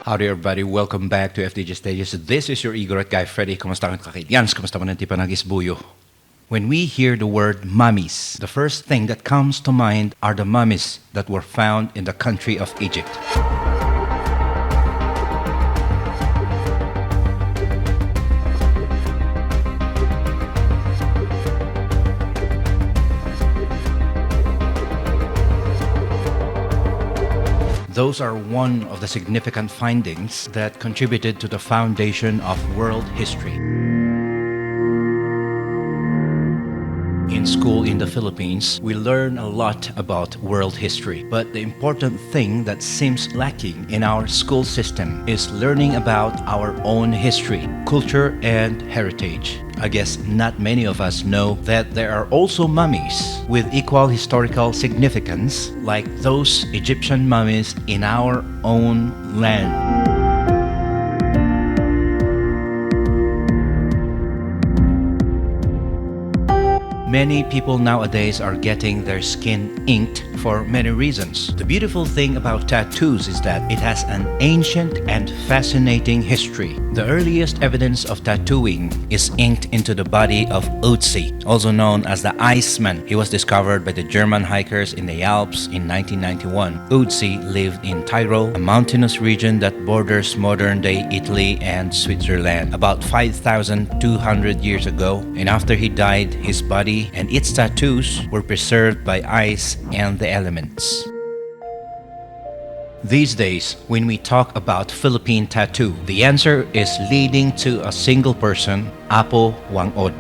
Howdy everybody, welcome back to FDJ Stages. This is your Igorot guy, Freddy. Kamusta ka kakaityans? Kamusta man ang tipa nagisbuyo? When we hear the word mummies, the first thing that comes to mind are the mummies that were found in the country of Egypt. Those are one of the significant findings that contributed to the foundation of world history. In school in the Philippines, we learn a lot about world history. But the important thing that seems lacking in our school system is learning about our own history, culture, and heritage. I guess not many of us know that there are also mummies with equal historical significance, like those Egyptian mummies in our own land. Many people nowadays are getting their skin inked for many reasons. The beautiful thing about tattoos is that it has an ancient and fascinating history. The earliest evidence of tattooing is inked into the body of Ötzi, also known as the Iceman. He was discovered by the German hikers in the Alps in 1991. Ötzi lived in Tyrol, a mountainous region that borders modern-day Italy and Switzerland, about 5,200 years ago. And after he died, his body and its tattoos were preserved by ice and the elements. These days, when we talk about Philippine tattoo, the answer is leading to a single person, Apo Wangod.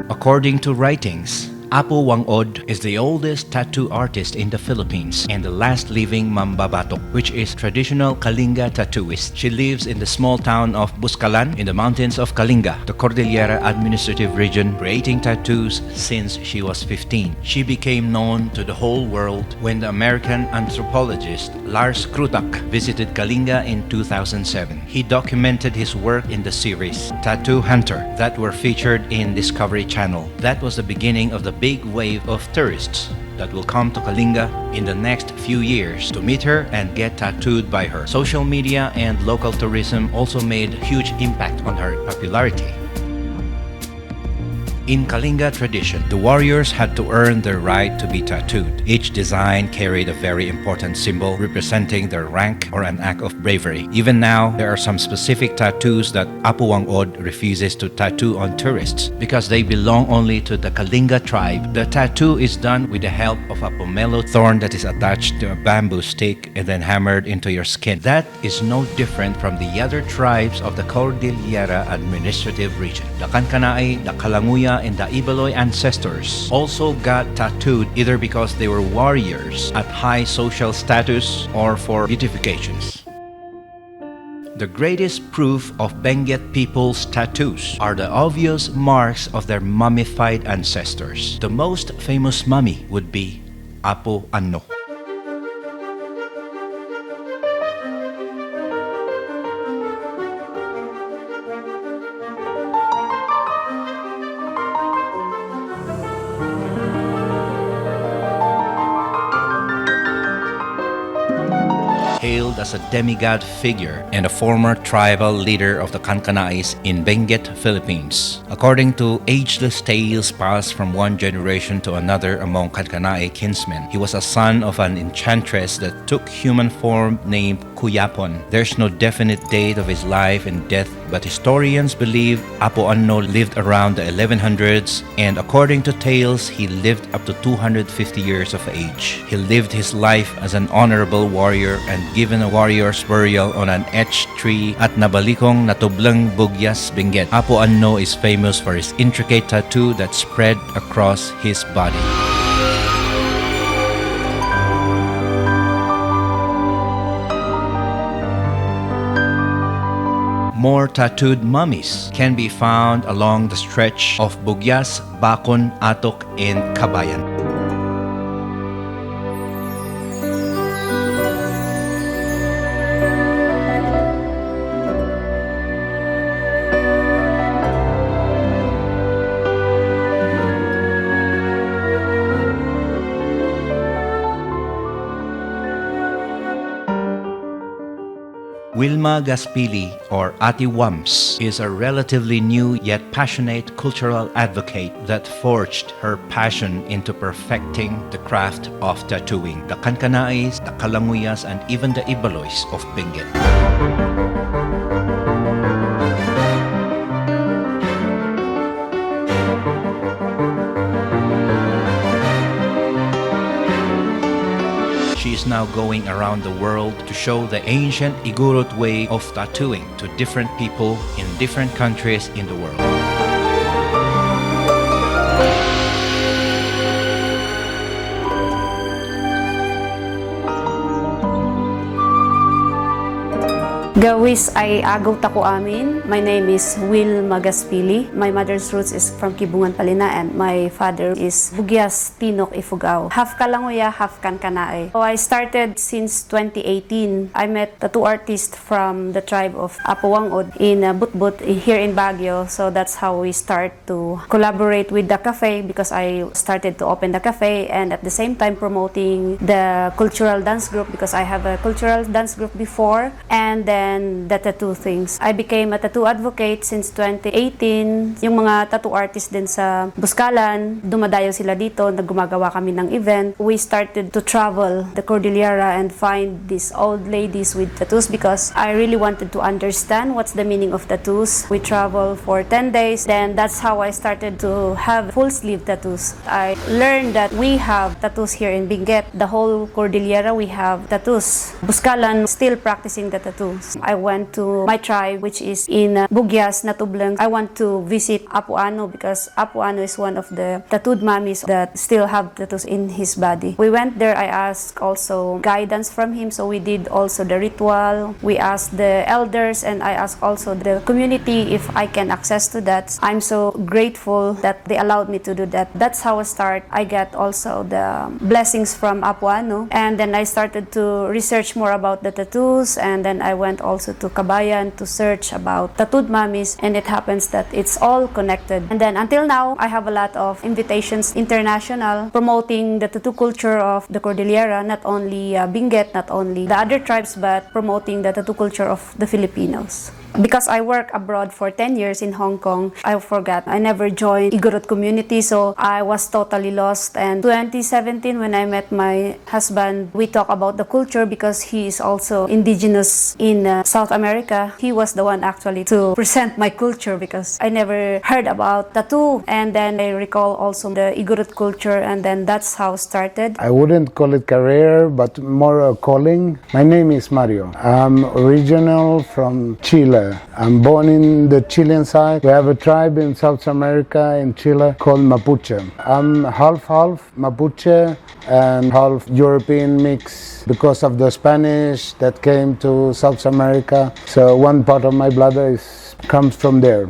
According to writings, Apo Wangod is the oldest tattoo artist in the Philippines and the last living mambabatok, which is traditional Kalinga tattooist. She lives in the small town of Buscalan in the mountains of Kalinga, the Cordillera Administrative Region, creating tattoos since she was 15. She became known to the whole world when the American anthropologist Lars Krutak visited Kalinga in 2007. He documented his work in the series Tattoo Hunter that were featured in Discovery Channel. That was the beginning of the big wave of tourists that will come to Kalinga in the next few years to meet her and get tattooed by her. Social media and local tourism also made huge impact on her popularity. In Kalinga tradition, the warriors had to earn their right to be tattooed. Each design carried a very important symbol representing their rank or an act of bravery. Even now, there are some specific tattoos that Apo Wangod refuses to tattoo on tourists because they belong only to the Kalinga tribe. The tattoo is done with the help of a pomelo thorn that is attached to a bamboo stick and then hammered into your skin. That is no different from the other tribes of the Cordillera Administrative Region. The Kankanaay, the Kalanguya, and the Ibaloy ancestors also got tattooed either because they were warriors at high social status or for beautifications. The greatest proof of Benguet people's tattoos are the obvious marks of their mummified ancestors. The most famous mummy would be Apo Anno. Hailed as a demigod figure and a former tribal leader of the Kankanays in Benguet, Philippines. According to ageless tales passed from one generation to another among Kankanay kinsmen, he was a son of an enchantress that took human form named Kuyapon. There's no definite date of his life and death, but historians believe Apo Anno lived around the 1100s, and according to tales, he lived up to 250 years of age. He lived his life as an honorable warrior and given a warrior's burial on an etched tree at Nabalikong Natublang Bugyas, Benguet. Apo Anno is famous for his intricate tattoo that spread across his body. More tattooed mummies can be found along the stretch of Bugyas, Bacon, Atok, and Kabayan. Wilma Gaspili, or Ati Wams, is a relatively new yet passionate cultural advocate that forged her passion into perfecting the craft of tattooing the Kankanais, the Kalanguyas, and even the Ibaloys of Benguet. She is now going around the world to show the ancient Igorot way of tattooing to different people in different countries in the world. Gawis ay agaw tako amin. My name is Wilma Gaspili. My mother's roots is from Kibungan, Palina, and my father is Bugyas, Tinok, Ifugao. Half Kalangoya, half Kankanae. So I started since 2018. I met tattoo artist from the tribe of Apawangod in Butbut here in Baguio. So that's how we start to collaborate with the cafe, because I started to open the cafe and at the same time promoting the cultural dance group, because I have a cultural dance group before, and then the tattoo things. I became a tattoo advocate since 2018. Yung mga tattoo artists din sa Buscalan, dumadayo sila dito, gumagawa kami ng event. We started to travel the Cordillera and find these old ladies with tattoos, because I really wanted to understand what's the meaning of tattoos. We traveled for 10 days. Then that's how I started to have full sleeve tattoos. I learned that we have tattoos here in Benguet. The whole Cordillera, we have tattoos. Buscalan, still practicing the tattoos. I went to my tribe, which is in Bugyas, Natublang. I want to visit Apuano, because Apuano is one of the tattooed mummies that still have tattoos in his body. We went there. I asked also guidance from him, so we did also the ritual. We asked the elders, and I asked also the community if I can access to that. I'm so grateful that they allowed me to do that. That's how I start. I get also the blessings from Apuano, and then I started to research more about the tattoos, and then I went also to Kabayan to search about tattooed mummies, and it happens that it's all connected. And then until now, I have a lot of invitations international promoting the tattoo culture of the Cordillera, not only Benguet, not only the other tribes, but promoting the tattoo culture of the Filipinos. Because I worked abroad for 10 years in Hong Kong, I forgot. I never joined Igorot community, so I was totally lost. And 2017, when I met my husband, we talked about the culture, because he is also indigenous in South America. He was the one actually to present my culture, because I never heard about tattoo. And then I recall also the Igorot culture, and then that's how it started. I wouldn't call it career, but more a calling. My name is Mario. I'm original from Chile. I'm born in the Chilean side. We have a tribe in South America, in Chile, called Mapuche. I'm half Mapuche and half European mix because of the Spanish that came to South America. So one part of my blood comes from there,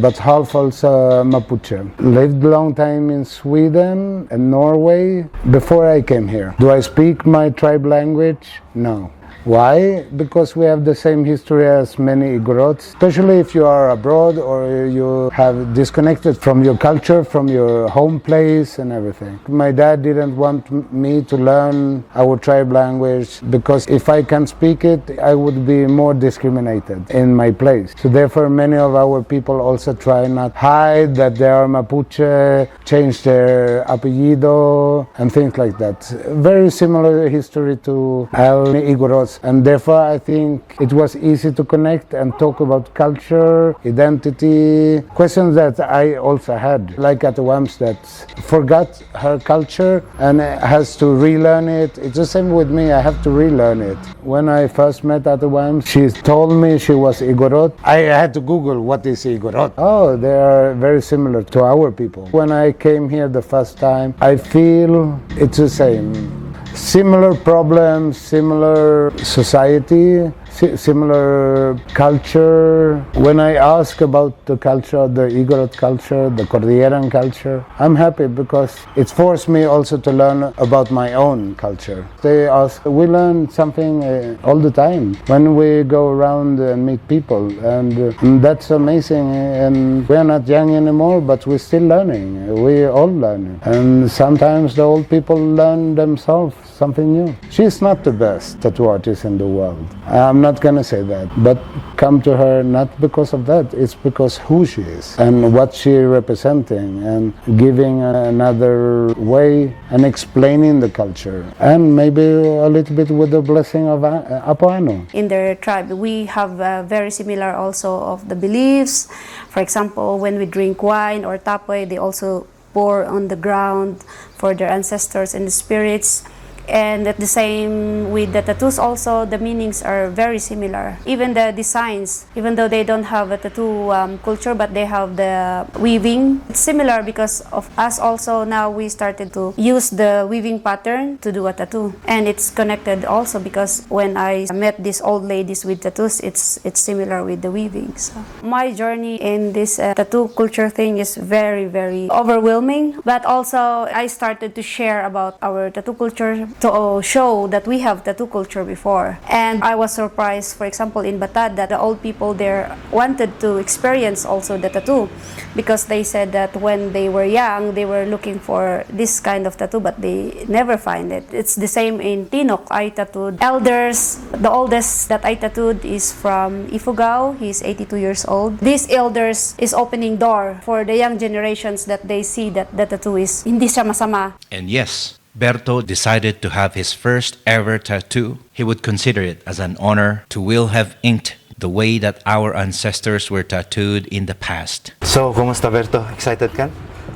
but half also Mapuche. Lived a long time in Sweden and Norway before I came here. Do I speak my tribe language? No. Why? Because we have the same history as many Igorots, especially if you are abroad or you have disconnected from your culture, from your home place and everything. My dad didn't want me to learn our tribe language, because if I can speak it, I would be more discriminated in my place. So therefore many of our people also try not hide that they are Mapuche, change their apellido and things like that. Very similar history to our Igorots. And therefore I think it was easy to connect and talk about culture, identity, questions that I also had, like at the Wams that forgot her culture and has to relearn it. It's the same with me, I have to relearn it. When I first met at the Wams, she told me she was Igorot. I had to Google what is Igorot. Oh, they are very similar to our people. When I came here the first time, I feel it's the same. Similar problems, similar society, similar culture. When I ask about the culture, the Igorot culture, the Cordilleran culture, I'm happy because it forced me also to learn about my own culture. They ask, we learn something all the time when we go around and meet people, and that's amazing. And we're not young anymore, but we're still learning. We all learn. And sometimes the old people learn themselves something new. She's not the best tattoo artist in the world. I'm not gonna say that, but come to her not because of that, it's because who she is and what she representing, and giving another way and explaining the culture, and maybe a little bit with the blessing of Apoano. In their tribe, we have very similar also of the beliefs. For example, when we drink wine or tapoy, they also pour on the ground for their ancestors and the spirits. And at the same with the tattoos also, the meanings are very similar. Even the designs, even though they don't have a tattoo culture, but they have the weaving. It's similar because of us also. Now we started to use the weaving pattern to do a tattoo. And it's connected also because when I met these old ladies with tattoos, it's similar with the weaving. So my journey in this tattoo culture thing is very, very overwhelming. But also I started to share about our tattoo culture to show that we have tattoo culture before. And I was surprised, for example, in Batad, that the old people there wanted to experience also the tattoo, because they said that when they were young, they were looking for this kind of tattoo, but they never find it. It's the same in Tinok. I tattooed elders. The oldest that I tattooed is from Ifugao. He's 82 years old. These elders is opening door for the young generations, that they see that the tattoo is hindi siya masama. And yes, Berto decided to have his first ever tattoo. He would consider it as an honor to will have inked the way that our ancestors were tattooed in the past. So, kumusta Berto? Excited ka?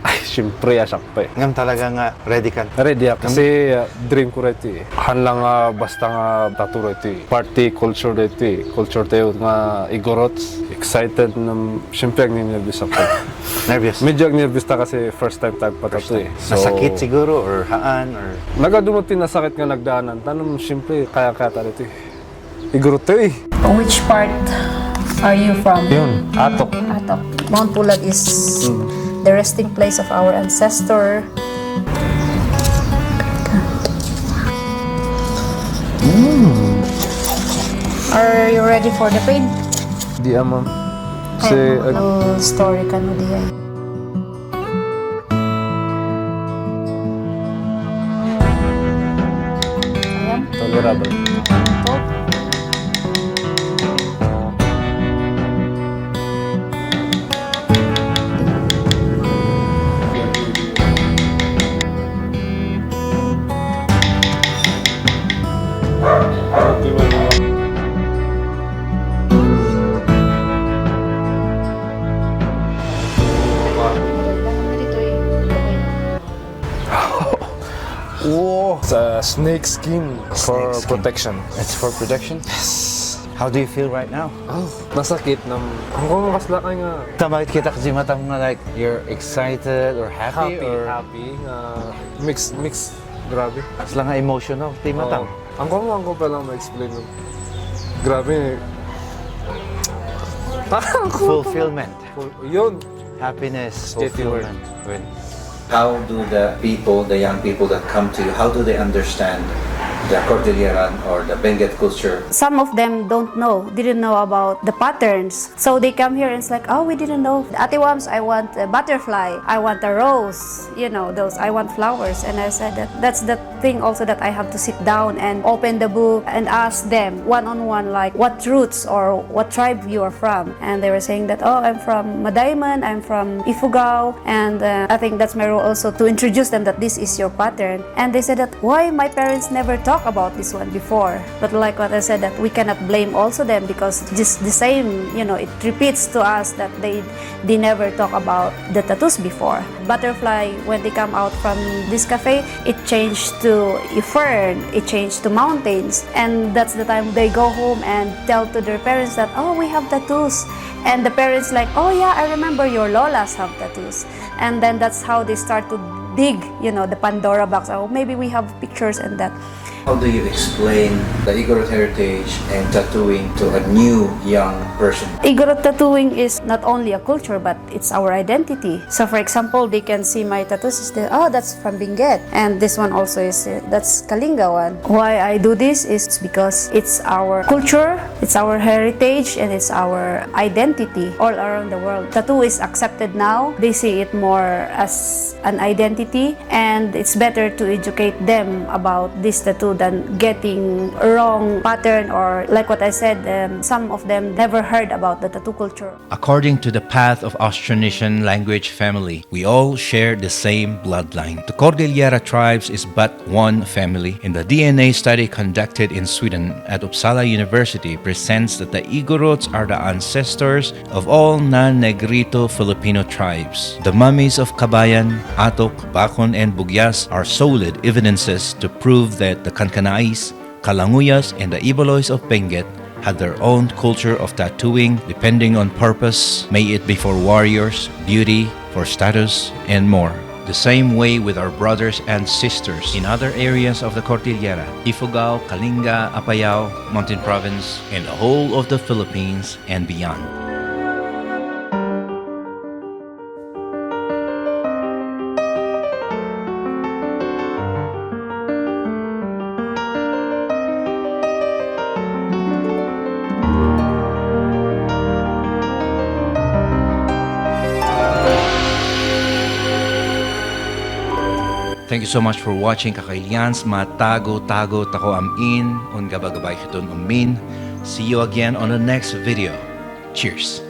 Ay, siyempre, asak pa eh. Ngam talaga nga, ready ka? Ready ako. Kasi dream ko rito eh. Han lang basta nga tattoo rito eh. Party culture rito eh. Culture tayo nga Igorot. Excited na, siyempre ang nervous ako. Nervous? Medyo ang nervous ta kasi first time tayo pa-tattoo eh. So, Nasakit siguro or haan or... Nagadumating na sakit nga nagdaanan. Tanong siyempre, kaya-kaya ta rito eh. Igorot tayo eh. Which part are you from? Yun, Atok. Atok. Mount Pulag is the resting place of our ancestor. Are you ready for the paint? Di ma'am. Kasi Kasi, story ka no diya. Ayan. tolerable. Ito. Oh, it's a snake skin for Snake skin. protection. It's for protection? Yes. How do you feel right now? Oh, nasakit nam. Ang kung kaslakay nga. Bakit kita kasi mata mo na like, you're excited or happy, or... Happy. Mix. Grabe. Sila nga emotional, di mata. Ang ko pa lang ma-explain nun. Grabe. Parang ko. Fulfillment. Yun. Happiness, Get the word. fulfillment. How do the people, the young people that come to you, how do they understand the Cordilleran or the Benguet culture? Some of them didn't know about the patterns. So they come here and it's like, oh, we didn't know. Ate Wams, I want a butterfly. I want a rose. You know, those, I want flowers. And I said that's the thing also that I have to sit down and open the book and ask them one-on-one, like what roots or what tribe you are from. And they were saying that, oh, I'm from Madayman, I'm from Ifugao. And I think that's my role also to introduce them that this is your pattern. And they said that, why my parents never talk about this one before? But like what I said, that we cannot blame also them, because just the same, you know, it repeats to us that they never talk about the tattoos before. Butterfly, when they come out from this cafe, it changed to fern, it changed to mountains, and that's the time they go home and tell to their parents that, oh, we have tattoos. And the parents like, oh yeah, I remember your lolas have tattoos. And then that's how they start to dig, you know, the Pandora box. Oh, maybe we have pictures and that. How do you explain the Igorot heritage and tattooing to a new young person? Igorot tattooing is not only a culture, but it's our identity. So for example, they can see my tattoos, oh, that's from Benguet. And this one also is, that's Kalinga one. Why I do this is because it's our culture, it's our heritage, and it's our identity all around the world. Tattoo is accepted now. They see it more as an identity, and it's better to educate them about this tattoo rather than getting a wrong pattern, or like what I said, some of them never heard about the tattoo culture. According to the path of Austronesian language family, we all share the same bloodline. The Cordillera tribes is but one family. In the DNA study conducted in Sweden at Uppsala University presents that the Igorots are the ancestors of all non-Negrito Filipino tribes. The mummies of Kabayan, Atok, Bacon, and Bugyas are solid evidences to prove that the Kankanais, Kalanguyas, and the Ibaloys of Benguet had their own culture of tattooing depending on purpose, may it be for warriors, beauty, for status, and more. The same way with our brothers and sisters in other areas of the Cordillera, Ifugao, Kalinga, Apayao, Mountain Province, and the whole of the Philippines and beyond. Thank you so much for watching Kakailians Matago-tago tako amin un gabagabay kitun umin. See you again on the next video. Cheers!